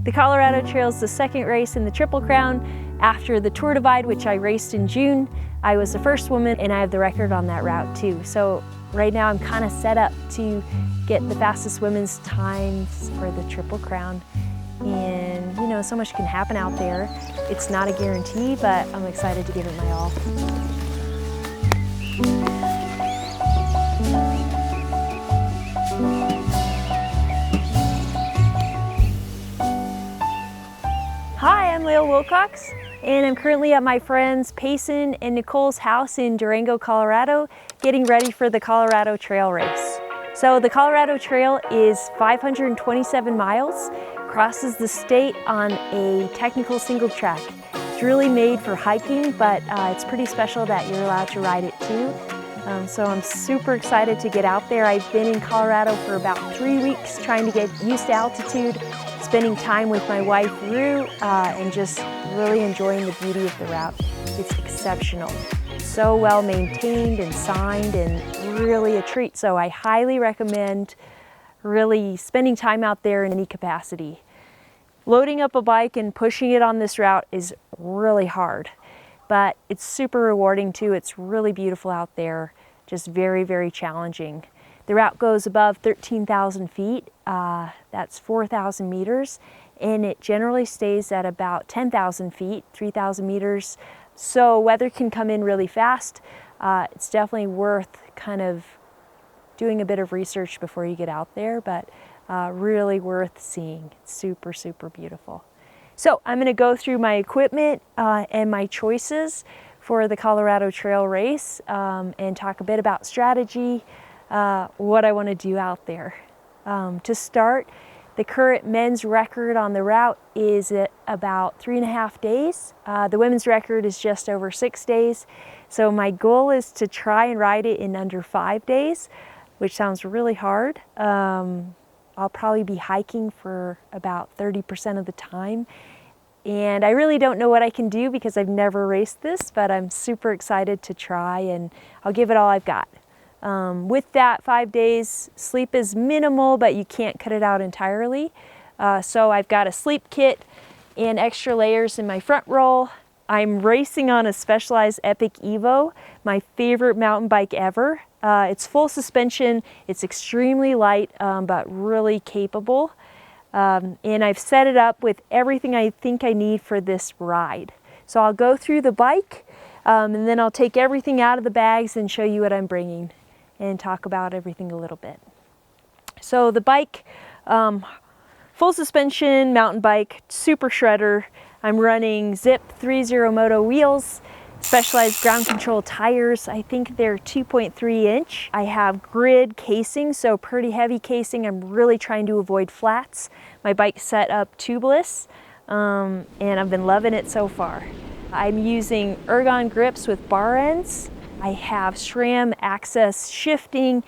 The Colorado Trail is the second race in the Triple Crown after the Tour Divide, which I raced in June. I was the first woman and I have the record on that route too. So right now I'm kind of set up to get the fastest women's times for the Triple Crown. And you know, so much can happen out there. It's not a guarantee, but I'm excited to give it my all. Hi, I'm Lael Wilcox, and I'm currently at my friends Payson and Nicole's house in Durango, Colorado, getting ready for the Colorado Trail race. So the Colorado Trail is 527 miles, crosses the state on a technical single track. It's really made for hiking, but it's pretty special that you're allowed to ride it too. So I'm super excited to get out there. I've been in Colorado for about 3 weeks trying to get used to altitude, spending time with my wife Rue, and just really enjoying the beauty of the route. It's exceptional. So well maintained and signed and really a treat. So I highly recommend really spending time out there in any capacity. Loading up a bike and pushing it on this route is really hard, but it's super rewarding too. It's really beautiful out there, just very, very challenging. The route goes above 13,000 feet, that's 4,000 meters, and it generally stays at about 10,000 feet, 3,000 meters. So weather can come in really fast. It's definitely worth kind of doing a bit of research before you get out there, but really worth seeing. It's super, super beautiful. So I'm gonna go through my equipment and my choices for the Colorado Trail race and talk a bit about strategy, what I want to do out there. To start, the current men's record on the route is at about 3.5 days. The women's record is just over 6 days. So my goal is to try and ride it in under 5 days, which sounds really hard. I'll probably be hiking for about 30% of the time. And I really don't know what I can do because I've never raced this, but I'm super excited to try and I'll give it all I've got. With that 5 days, sleep is minimal, but you can't cut it out entirely. So I've got a sleep kit and extra layers in my front roll. I'm racing on a Specialized Epic Evo, my favorite mountain bike ever. It's full suspension, it's extremely light, but really capable. And I've set it up with everything I think I need for this ride. So I'll go through the bike, and then I'll take everything out of the bags and show you what I'm bringing and talk about everything a little bit. So the bike, full suspension mountain bike, super shredder. I'm running Zip 30 Moto wheels, Specialized ground control tires. I think they're 2.3 inch. I have grid casing, so pretty heavy casing. I'm really trying to avoid flats. My bike's set up tubeless, and I've been loving it so far. I'm using ergon grips with bar ends. I have SRAM access shifting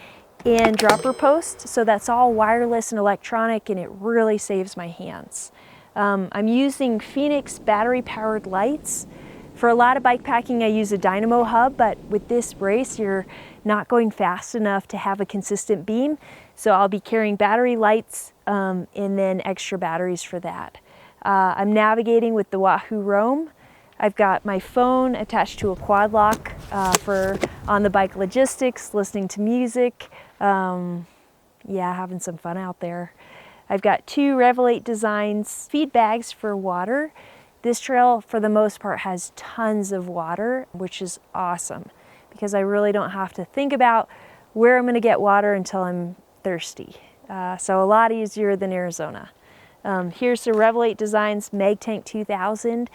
and dropper post, so that's all wireless and electronic, and it really saves my hands. I'm using Phoenix battery powered lights. For a lot of bike packing, I use a dynamo hub, but with this race, you're not going fast enough to have a consistent beam. So I'll be carrying battery lights and then extra batteries for that. I'm navigating with the Wahoo Roam. I've got my phone attached to a quad lock for on the bike logistics, listening to music, yeah, having some fun out there. I've got 2 Revelate Designs feed bags for water. This trail, for the most part, has tons of water, which is awesome because I really don't have to think about where I'm going to get water until I'm thirsty. So a lot easier than Arizona. Here's the Revelate Designs Mag Tank 2000,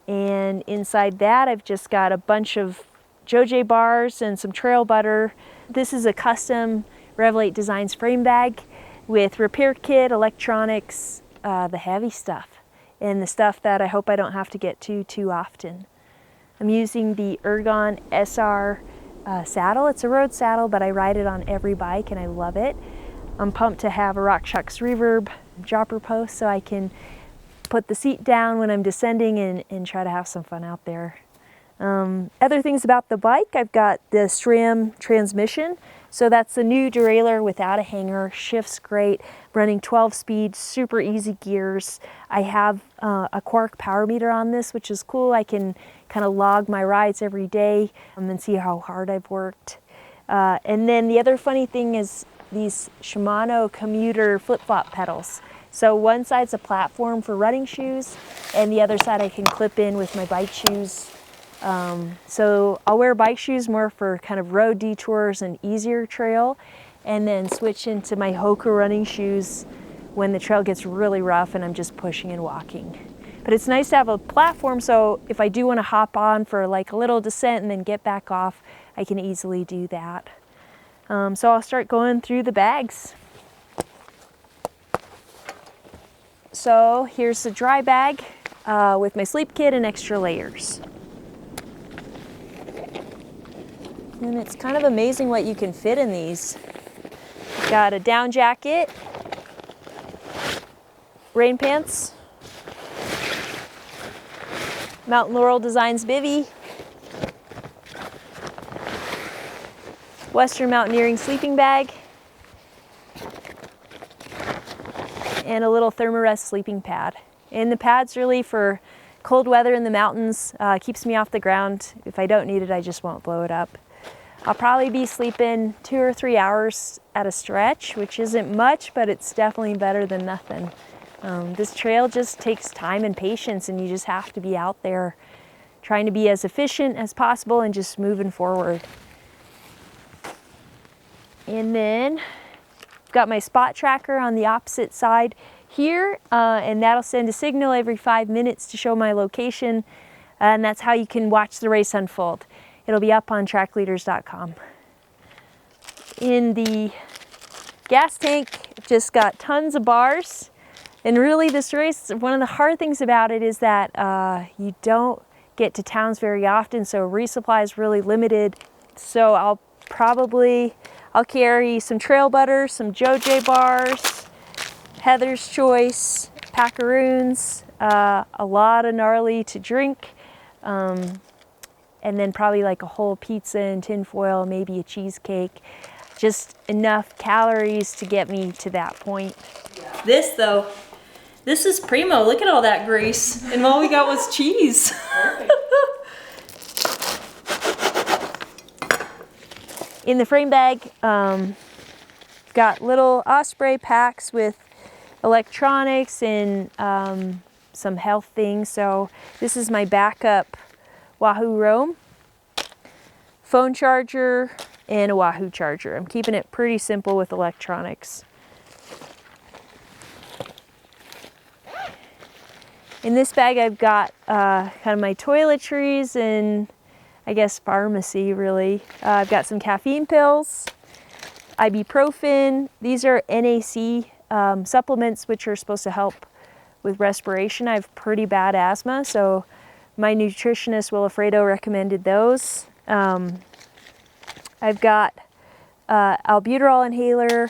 and inside that I've just got a bunch of JoJ bars and some trail butter. This is a custom Revelate Designs frame bag with repair kit, electronics, the heavy stuff, and the stuff that I hope I don't have to get to too often. I'm using the Ergon SR saddle. It's a road saddle, but I ride it on every bike and I love it. I'm pumped to have a RockShox Reverb dropper post so I can put the seat down when I'm descending and try to have some fun out there. Other things about the bike, I've got the SRAM transmission. So that's the new derailleur without a hanger, shifts great, running 12 speed, super easy gears. I have a Quark power meter on this, which is cool. I can kind of log my rides every day and see how hard I've worked. And then the other funny thing is these Shimano commuter flip-flop pedals. So one side's a platform for running shoes, and the other side I can clip in with my bike shoes. So I'll wear bike shoes more for kind of road detours and easier trail, and then switch into my Hoka running shoes when the trail gets really rough and I'm just pushing and walking. But it's nice to have a platform, so if I do want to hop on for like a little descent and then get back off, I can easily do that. So I'll start going through the bags. So here's the dry bag with my sleep kit and extra layers. And it's kind of amazing what you can fit in these. Got a down jacket, rain pants, Mountain Laurel Designs bivvy, Western Mountaineering sleeping bag, and a little Thermarest sleeping pad. And the pad's really for cold weather in the mountains, keeps me off the ground. If I don't need it, I just won't blow it up. I'll probably be sleeping 2 or 3 hours at a stretch, which isn't much, but it's definitely better than nothing. This trail just takes time and patience, and you just have to be out there trying to be as efficient as possible and just moving forward. And then I've got my spot tracker on the opposite side here, and that'll send a signal every 5 minutes to show my location, and that's how you can watch the race unfold. It'll be up on trackleaders.com. In the gas tank, just got tons of bars, and really this race, one of the hard things about it is that you don't get to towns very often, so resupply is really limited. So I'll carry some trail butter, some JoJ bars, Heather's Choice, Packaroons, a lot of gnarly to drink, and then probably like a whole pizza and tinfoil, maybe a cheesecake. Just enough calories to get me to that point. This though, this is primo. Look at all that grease. And all we got was cheese. In the frame bag, got little Osprey packs with electronics and some health things. So this is my backup Wahoo Roam, phone charger, and a Wahoo charger. I'm keeping it pretty simple with electronics. In this bag I've got kind of my toiletries and I guess pharmacy really. I've got some caffeine pills, ibuprofen. These are NAC supplements which are supposed to help with respiration. I have pretty bad asthma, so my nutritionist Wilfredo recommended those. I've got albuterol inhaler.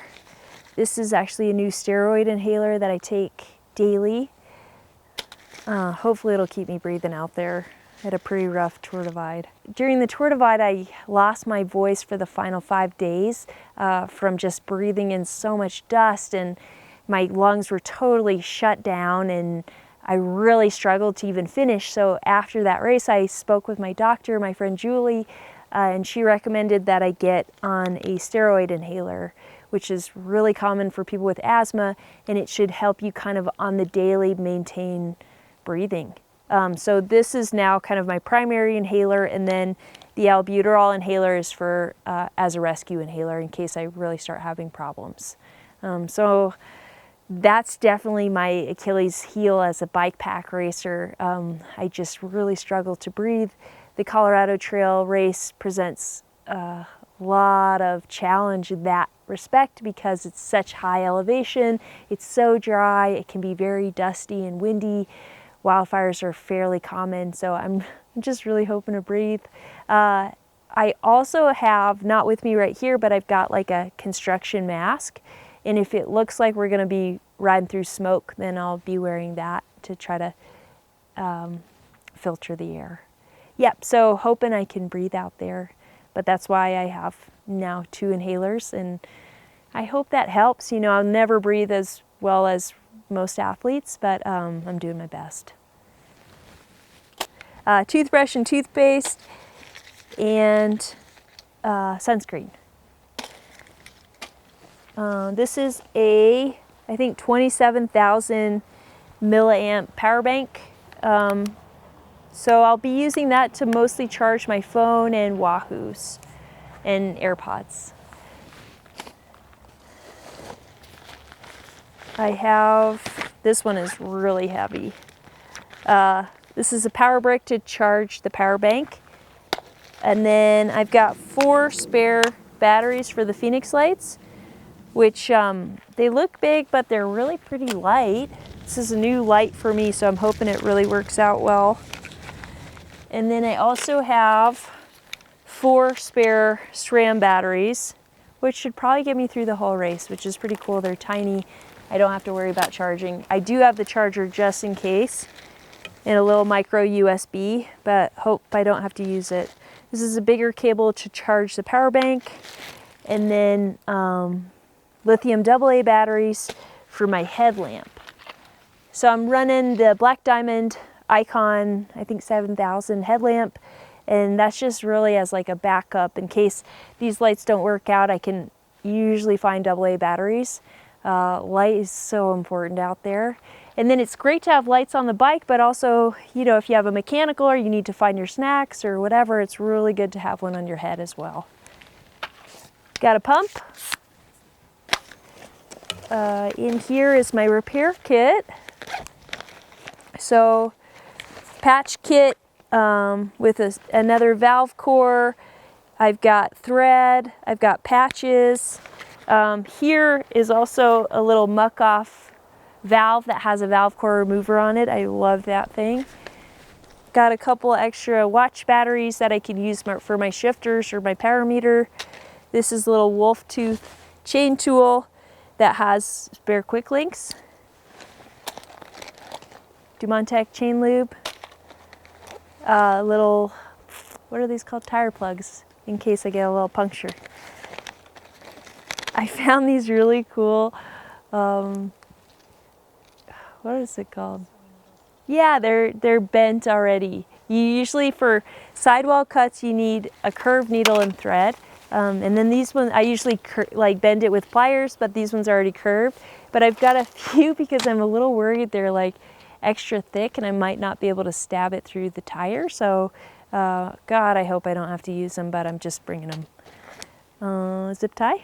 This is actually a new steroid inhaler that I take daily. Hopefully it'll keep me breathing out there. I had a pretty rough Tour Divide. During the Tour Divide, I lost my voice for the final 5 days from just breathing in so much dust, and my lungs were totally shut down, and I really struggled to even finish. So after that race, I spoke with my doctor, my friend Julie, and she recommended that I get on a steroid inhaler, which is really common for people with asthma, and it should help you kind of on the daily maintain breathing. So this is now kind of my primary inhaler, and then the albuterol inhaler is for as a rescue inhaler in case I really start having problems. So that's definitely my Achilles heel as a bike pack racer. I just really struggle to breathe. The Colorado Trail race presents a lot of challenge in that respect because it's such high elevation, it's so dry, it can be very dusty and windy. Wildfires are fairly common, so I'm just really hoping to breathe. I also have, not with me right here, but I've got like a construction mask, and if it looks like we're gonna be riding through smoke, then I'll be wearing that to try to filter the air. Yep, so hoping I can breathe out there. But that's why I have now 2 inhalers, and I hope that helps. You know, I'll never breathe as well as most athletes, but I'm doing my best. Toothbrush and toothpaste and sunscreen. This is a, I think, 27,000 milliamp power bank. So I'll be using that to mostly charge my phone and Wahoos and AirPods. I have, this one is really heavy. This is a power brick to charge the power bank. And then I've got 4 spare batteries for the Phoenix lights, which they look big, but they're really pretty light. This is a new light for me, so I'm hoping it really works out well. And then I also have 4 spare SRAM batteries, which should probably get me through the whole race, which is pretty cool. They're tiny. I don't have to worry about charging. I do have the charger just in case, and a little micro USB, but hope I don't have to use it. This is a bigger cable to charge the power bank, and then lithium AA batteries for my headlamp. So I'm running the Black Diamond Icon, I think 7000 headlamp, and that's just really as like a backup in case these lights don't work out. I can usually find AA batteries. Light is so important out there. And then it's great to have lights on the bike, but also, you know, if you have a mechanical or you need to find your snacks or whatever, it's really good to have one on your head as well. Got a pump. In here is my repair kit. So patch kit with another valve core. I've got thread, I've got patches. Here is also a little muck off valve that has a valve core remover on it. I love that thing. Got a couple extra watch batteries that I can use for my shifters or my power meter. This is a little wolf tooth chain tool that has spare quick links. Dumontech chain lube. Little, what are these called? Tire plugs, in case I get a little puncture. I found these really cool, what is it called? Yeah, they're bent already. You usually, for sidewall cuts, you need a curved needle and thread. And then these ones, I usually like bend it with pliers, but these ones are already curved. But I've got a few because I'm a little worried they're like extra thick and I might not be able to stab it through the tire. So, God, I hope I don't have to use them, but I'm just bringing them. Zip tie.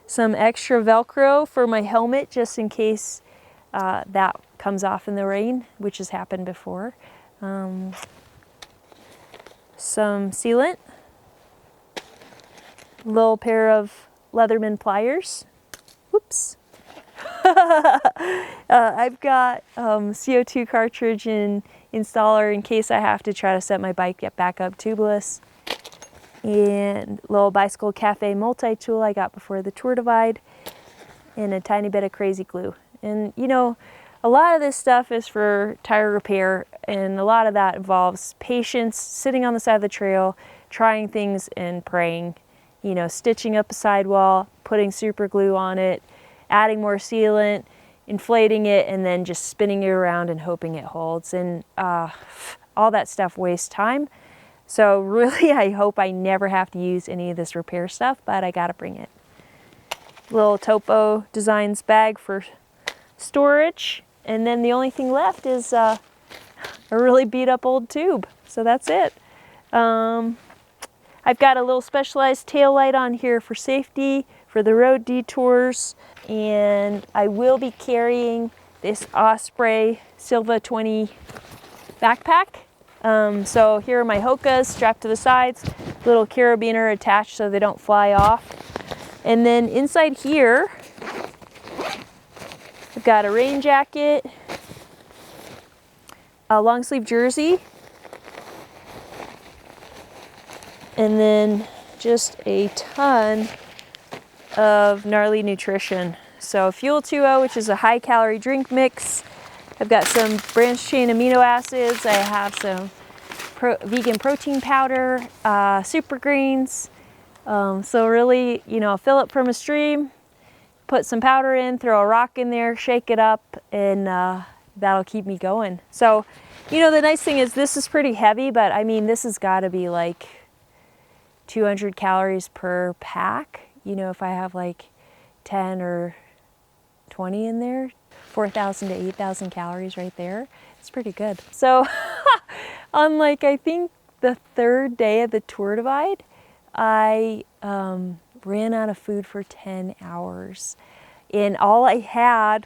Some extra Velcro for my helmet just in case that comes off in the rain, which has happened before. Some sealant. Little pair of Leatherman pliers. Whoops. I've got CO2 cartridge and installer in case I have to try to set my bike back up tubeless. And little bicycle cafe multi-tool I got before the Tour Divide. And a tiny bit of crazy glue. And you know, a lot of this stuff is for tire repair, and a lot of that involves patience, sitting on the side of the trail, trying things and praying. You know, stitching up a sidewall, putting super glue on it, adding more sealant, inflating it, and then just spinning it around and hoping it holds. And all that stuff wastes time. So really, I hope I never have to use any of this repair stuff, but I gotta bring it. Little Topo Designs bag for storage. And then the only thing left is a really beat up old tube. So that's it. I've got a little specialized tail light on here for safety, for the road detours, and I will be carrying this Osprey Silva 20 backpack. So here are my Hokas strapped to the sides, little carabiner attached so they don't fly off. And then inside here, I've got a rain jacket, a long sleeve jersey, and then just a ton of gnarly nutrition. So Fuel 2.0, which is a high calorie drink mix. I've got some branched chain amino acids. I have some vegan protein powder, super greens. So really, you know, fill up from a stream, put some powder in, throw a rock in there, shake it up, and that'll keep me going. So, you know, the nice thing is this is pretty heavy, but I mean, this has got to be like 200 calories per pack. You know, if I have like 10 or 20 in there, 4,000 to 8,000 calories right there. It's pretty good. So on like, I think the third day of the Tour Divide, I ran out of food for 10 hours. And all I had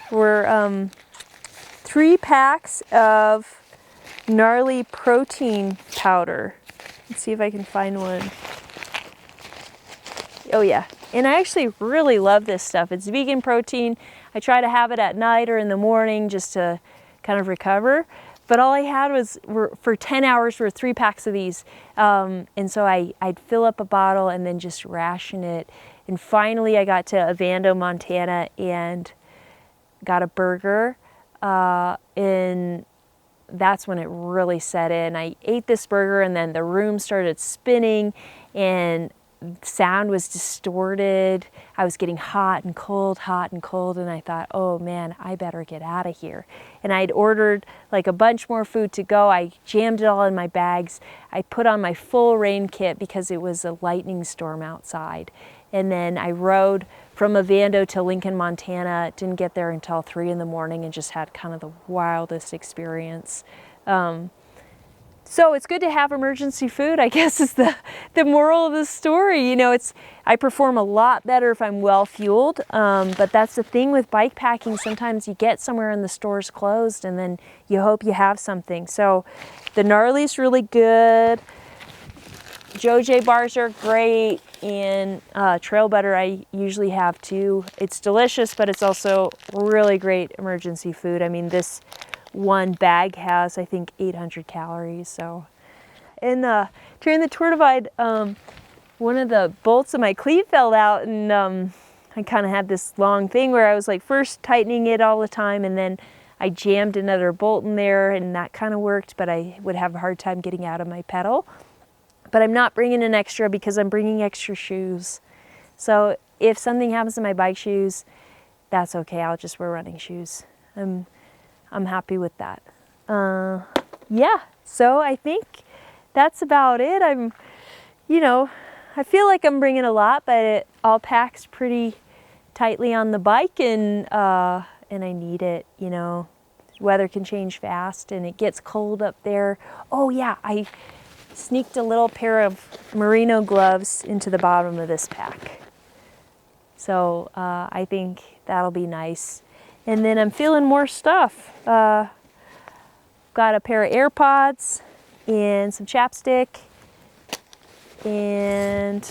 were 3 packs of gnarly protein powder. Let's see if I can find one. Oh yeah, and I actually really love this stuff. It's vegan protein. I try to have it at night or in the morning just to kind of recover. But all I had for 10 hours were 3 packs of these. And so I'd fill up a bottle and then just ration it. And finally I got to Ovando, Montana and got a burger. And that's when it really set in. I ate this burger and then the room started spinning and sound was distorted. I was getting hot and cold, and I thought, oh man, I better get out of here. And I'd ordered like a bunch more food to go. I jammed it all in my bags. I put on my full rain kit because it was a lightning storm outside. And then I rode from Ovando to Lincoln, Montana. Didn't get there until 3 in the morning and just had kind of the wildest experience. So it's good to have emergency food, I guess, is the moral of the story. You know, I perform a lot better if I'm well fueled, but that's the thing with bike packing. Sometimes you get somewhere and the store's closed and then you hope you have something. So the gnarly's really good. Joj bars are great, and trail butter I usually have too. It's delicious, but it's also really great emergency food. I mean, this one bag has, I think, 800 calories. So, and during the Tour Divide, one of the bolts of my cleat fell out, and I kind of had this long thing where I was like first tightening it all the time, and then I jammed another bolt in there, and that kind of worked, but I would have a hard time getting out of my pedal. But I'm not bringing an extra because I'm bringing extra shoes. So if something happens to my bike shoes, that's okay. I'll just wear running shoes. I'm happy with that. Yeah, so I think that's about it. You know, I feel like I'm bringing a lot, but it all packs pretty tightly on the bike, and I need it. You know, weather can change fast, and it gets cold up there. Oh yeah, I sneaked a little pair of merino gloves into the bottom of this pack. So I think that'll be nice. And then I'm feeling more stuff. Got a pair of AirPods and some chapstick. And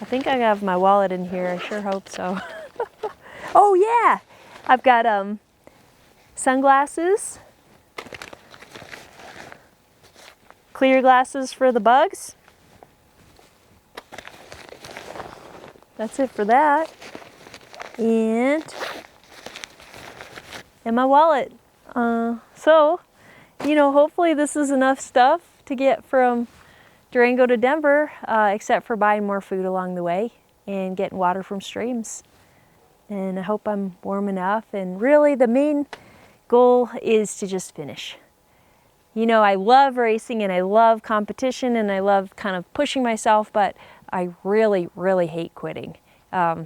I think I have my wallet in here. I sure hope so. Oh yeah, I've got sunglasses. Clear glasses for the bugs. That's it for that. And my wallet. So, you know, hopefully this is enough stuff to get from Durango to Denver, except for buying more food along the way and getting water from streams. And I hope I'm warm enough. And really the main goal is to just finish. You know, I love racing and I love competition and I love kind of pushing myself, but I really, really hate quitting.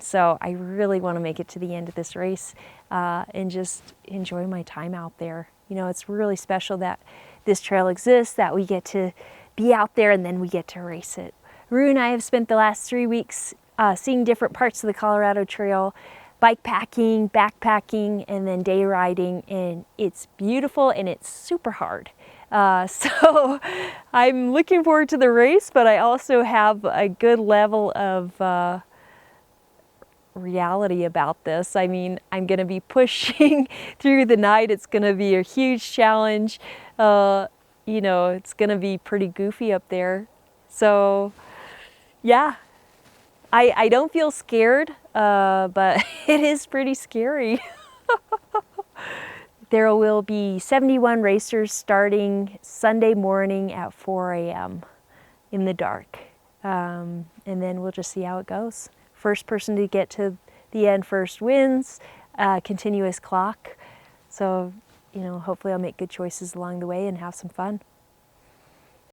So I really want to make it to the end of this race and just enjoy my time out there. You know, it's really special that this trail exists, that we get to be out there and then we get to race it. Rue and I have spent the last 3 weeks seeing different parts of the Colorado Trail, bike packing, backpacking, and then day riding, and it's beautiful and it's super hard. So I'm looking forward to the race, but I also have a good level of reality about this. I mean, I'm going to be pushing through the night. It's going to be a huge challenge. You know, it's going to be pretty goofy up there. So yeah, I don't feel scared, but it is pretty scary. There will be 71 racers starting Sunday morning at 4 a.m. in the dark. And then we'll just see how it goes. First person to get to the end first wins, continuous clock. So, hopefully I'll make good choices along the way and have some fun.